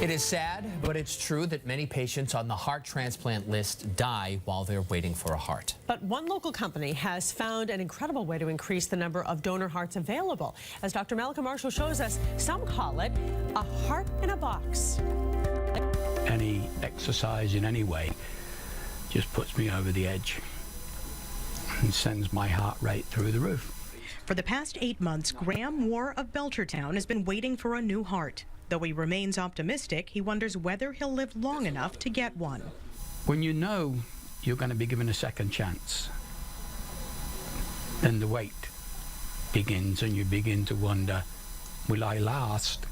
It is sad, but it's true that many patients on the heart transplant list die while they're waiting for a heart. But one local company has found an incredible way to increase the number of donor hearts available. As Dr. Mallika Marshall shows us, some call it a heart in a box. Any exercise in any way just puts me over the edge and sends my heart rate through the roof. For the past 8 months, Graham Moore of Belchertown has been waiting for a new heart. Though he remains optimistic, he wonders whether he'll live long enough to get one. When you know you're going to be given a second chance, then the wait begins and you begin to wonder, will I last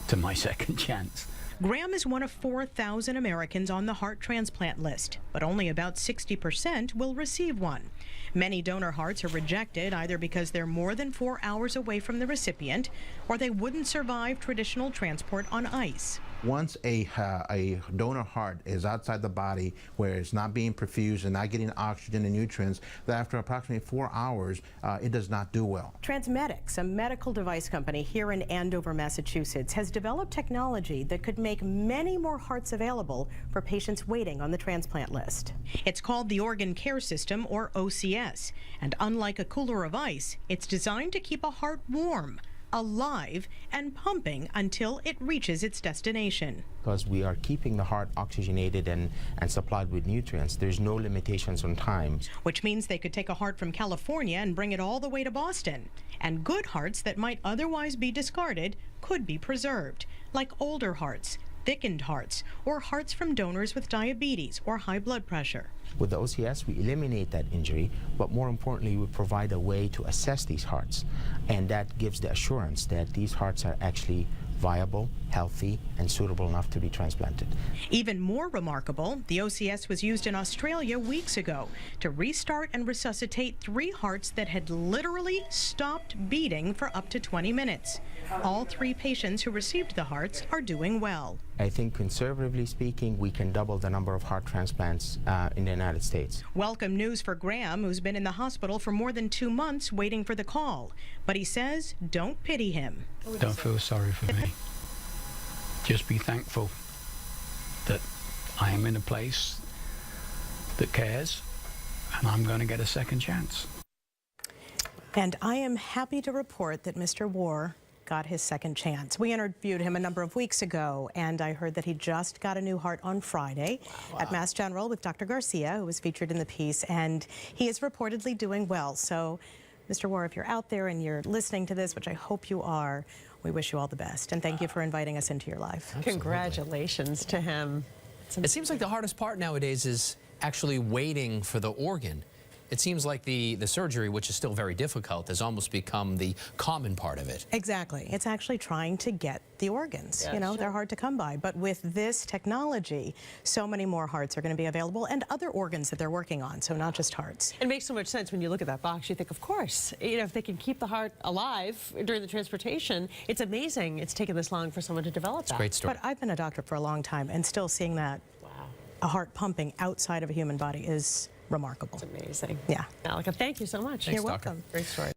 to my second chance? Graham is one of 4,000 Americans on the heart transplant list, but only about 60% will receive one. Many donor hearts are rejected either because they're more than 4 hours away from the recipient or they wouldn't survive traditional transport on ice. Once a donor heart is outside the body where it's not being perfused and not getting oxygen and nutrients, that after approximately 4 hours, it does not do well. Transmedics, a medical device company here in Andover, Massachusetts, has developed technology that could make many more hearts available for patients waiting on the transplant list. It's called the Organ Care System, or OCS, and unlike a cooler of ice, it's designed to keep a heart warm, alive, and pumping until it reaches its destination. Because we are keeping the heart oxygenated and supplied with nutrients, there's no limitations on time. Which means they could take a heart from California and bring it all the way to Boston. And good hearts that might otherwise be discarded could be preserved, like older hearts, thickened hearts, or hearts from donors with diabetes or high blood pressure. With the OCS, we eliminate that injury, but more importantly, we provide a way to assess these hearts, and that gives the assurance that these hearts are actually viable, healthy, and suitable enough to be transplanted. Even more remarkable, the OCS was used in Australia weeks ago to restart and resuscitate 3 hearts that had literally stopped beating for up to 20 minutes. All 3 patients who received the hearts are doing well. I think conservatively speaking, we can double the number of heart transplants in the United States. Welcome news for Graham, who's been in the hospital for more than 2 months waiting for the call. But he says, don't pity him. Don't feel sorry for me. Just be thankful that I am in a place that cares and I'm going to get a second chance. And I am happy to report that Mr. War got his second chance. We interviewed him a number of weeks ago, and I heard that he just got a new heart on Friday at Mass General with Dr. Garcia, who was featured in the piece, and he is reportedly doing well. So, Mr. War, if you're out there and you're listening to this, which I hope you are, we wish you all the best, and thank you for inviting us into your life. Absolutely. Congratulations to him. It seems like the hardest part nowadays is actually waiting for the organ. It seems like the surgery, which is still very difficult, has almost become the common part of it. Exactly. It's actually trying to get the organs. Yeah, you know, sure. They're hard to come by. But with this technology, so many more hearts are going to be available and other organs that they're working on, so not just hearts. It makes so much sense when you look at that box. You think, of course, you know, if they can keep the heart alive during the transportation, it's amazing it's taken this long for someone to develop that. Great story. But I've been a doctor for a long time, and still seeing that a heart pumping outside of a human body is remarkable. It's amazing. Yeah. Mallika, thank you so much. Thanks, You're Doctor. welcome. Great story.